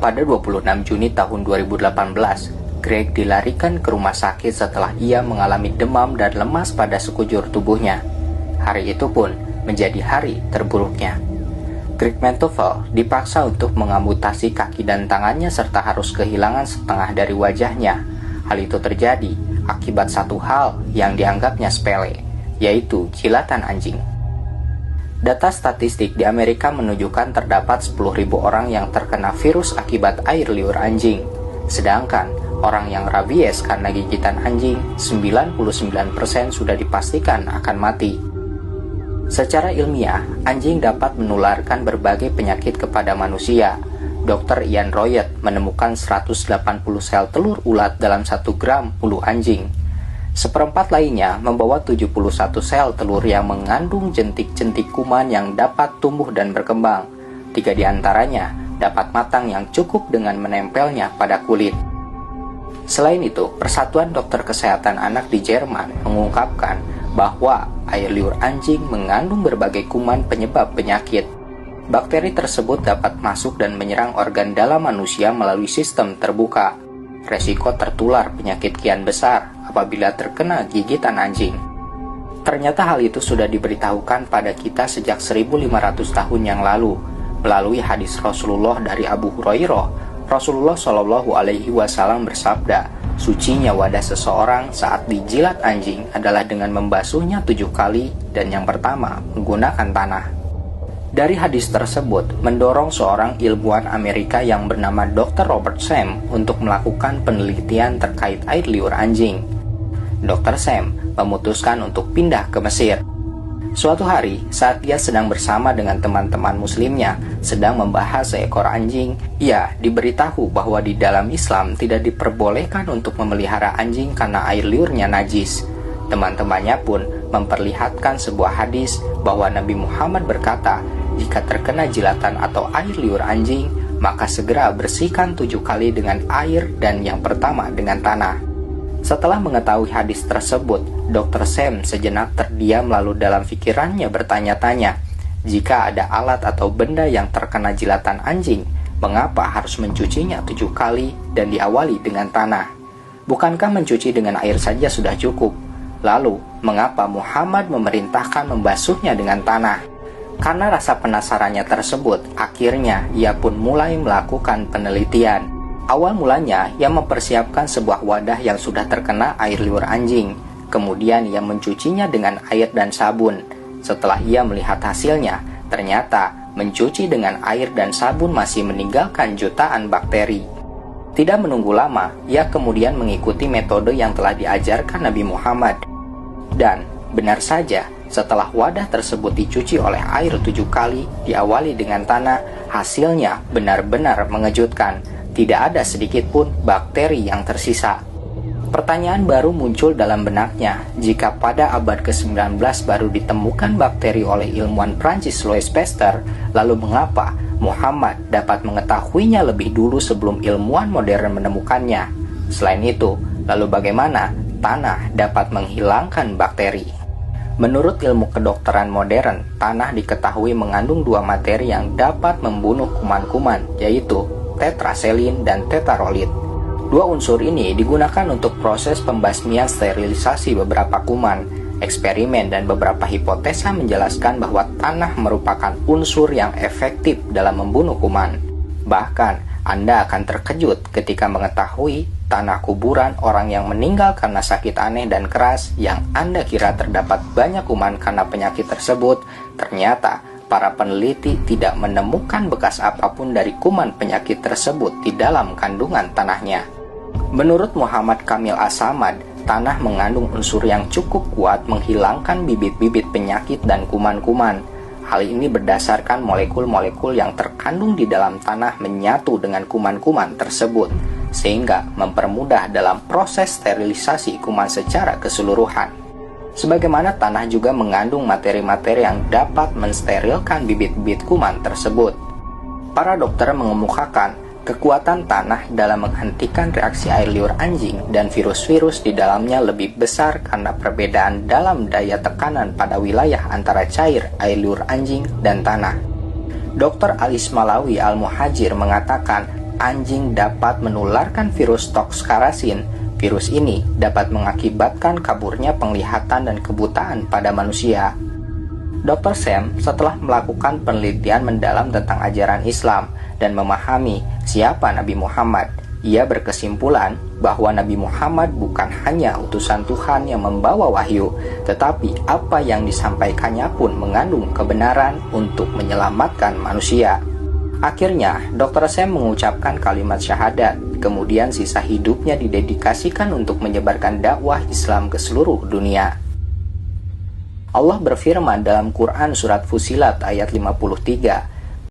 Pada 26 Juni tahun 2018, Greg dilarikan ke rumah sakit setelah ia mengalami demam dan lemas pada sekujur tubuhnya. Hari itu pun menjadi hari terburuknya. Greg Mentoffel dipaksa untuk mengamputasi kaki dan tangannya serta harus kehilangan setengah dari wajahnya. Hal itu terjadi akibat satu hal yang dianggapnya sepele, yaitu jilatan anjing. Data statistik di Amerika menunjukkan terdapat 10.000 orang yang terkena virus akibat air liur anjing. Sedangkan orang yang rabies karena gigitan anjing, 99% sudah dipastikan akan mati. Secara ilmiah, anjing dapat menularkan berbagai penyakit kepada manusia. Dr. Ian Royet menemukan 180 sel telur ulat dalam 1 gram bulu anjing. Seperempat lainnya membawa 71 sel telur yang mengandung jentik-jentik kuman yang dapat tumbuh dan berkembang. 3 diantaranya dapat matang yang cukup dengan menempelnya pada kulit. Selain itu, Persatuan Dokter Kesehatan Anak di Jerman mengungkapkan bahwa air liur anjing mengandung berbagai kuman penyebab penyakit. Bakteri tersebut dapat masuk dan menyerang organ dalam manusia melalui sistem terbuka. Resiko tertular penyakit kian besar apabila terkena gigitan anjing. Ternyata hal itu sudah diberitahukan pada kita sejak 1500 tahun yang lalu. Melalui hadis Rasulullah dari Abu Hurairah, Rasulullah Shallallahu Alaihi Wasallam bersabda, sucinya wadah seseorang saat dijilat anjing adalah dengan membasuhnya 7 kali dan yang pertama menggunakan tanah. Dari hadis tersebut mendorong seorang ilmuwan Amerika yang bernama Dr. Robert Sam untuk melakukan penelitian terkait air liur anjing. Dr. Sam memutuskan untuk pindah ke Mesir. Suatu hari, saat dia sedang bersama dengan teman-teman muslimnya sedang membahas seekor anjing, ia diberitahu bahwa di dalam Islam tidak diperbolehkan untuk memelihara anjing karena air liurnya najis. Teman-temannya pun memperlihatkan sebuah hadis bahwa Nabi Muhammad berkata, jika terkena jilatan atau air liur anjing, maka segera bersihkan 7 kali dengan air dan yang pertama dengan tanah. Setelah mengetahui hadis tersebut, Dr. Sam sejenak terdiam lalu dalam pikirannya bertanya-tanya, jika ada alat atau benda yang terkena jilatan anjing, mengapa harus mencucinya 7 kali dan diawali dengan tanah? Bukankah mencuci dengan air saja sudah cukup? Lalu, mengapa Muhammad memerintahkan membasuhnya dengan tanah? Karena rasa penasarannya tersebut, akhirnya ia pun mulai melakukan penelitian. Awal mulanya, ia mempersiapkan sebuah wadah yang sudah terkena air liur anjing. Kemudian ia mencucinya dengan air dan sabun. Setelah ia melihat hasilnya, ternyata mencuci dengan air dan sabun masih meninggalkan jutaan bakteri. Tidak menunggu lama, ia kemudian mengikuti metode yang telah diajarkan Nabi Muhammad. Dan benar saja, setelah wadah tersebut dicuci oleh air 7 kali, diawali dengan tanah, hasilnya benar-benar mengejutkan. Tidak ada sedikit pun bakteri yang tersisa. Pertanyaan baru muncul dalam benaknya, jika pada abad ke-19 baru ditemukan bakteri oleh ilmuwan Prancis Louis Pasteur, lalu mengapa Muhammad dapat mengetahuinya lebih dulu sebelum ilmuwan modern menemukannya? Selain itu, lalu bagaimana tanah dapat menghilangkan bakteri? Menurut ilmu kedokteran modern, tanah diketahui mengandung 2 materi yang dapat membunuh kuman-kuman, yaitu tetraselin dan tetarolit. 2 unsur ini digunakan untuk proses pembasmian sterilisasi beberapa kuman. Eksperimen dan beberapa hipotesa menjelaskan bahwa tanah merupakan unsur yang efektif dalam membunuh kuman. Bahkan, Anda akan terkejut ketika mengetahui tanah kuburan orang yang meninggal karena sakit aneh dan keras yang Anda kira terdapat banyak kuman karena penyakit tersebut, ternyata para peneliti tidak menemukan bekas apapun dari kuman penyakit tersebut di dalam kandungan tanahnya. Menurut Muhammad Kamil As-Samad, tanah mengandung unsur yang cukup kuat menghilangkan bibit-bibit penyakit dan kuman-kuman. Hal ini berdasarkan molekul-molekul yang terkandung di dalam tanah menyatu dengan kuman-kuman tersebut, sehingga mempermudah dalam proses sterilisasi kuman secara keseluruhan. Sebagaimana tanah juga mengandung materi-materi yang dapat mensterilkan bibit-bibit kuman tersebut. Para dokter mengemukakan kekuatan tanah dalam menghentikan reaksi air liur anjing dan virus-virus di dalamnya lebih besar karena perbedaan dalam daya tekanan pada wilayah antara cair air liur anjing dan tanah. Dr. Alis Malawi Al-Muhajir mengatakan anjing dapat menularkan virus toxkarasin. Virus ini dapat mengakibatkan kaburnya penglihatan dan kebutaan pada manusia. Dr. Sam setelah melakukan penelitian mendalam tentang ajaran Islam dan memahami siapa Nabi Muhammad, ia berkesimpulan bahwa Nabi Muhammad bukan hanya utusan Tuhan yang membawa wahyu, tetapi apa yang disampaikannya pun mengandung kebenaran untuk menyelamatkan manusia. Akhirnya, Dr. Sam mengucapkan kalimat syahadat, kemudian sisa hidupnya didedikasikan untuk menyebarkan dakwah Islam ke seluruh dunia. Allah berfirman dalam Quran Surat Fusilat ayat 53,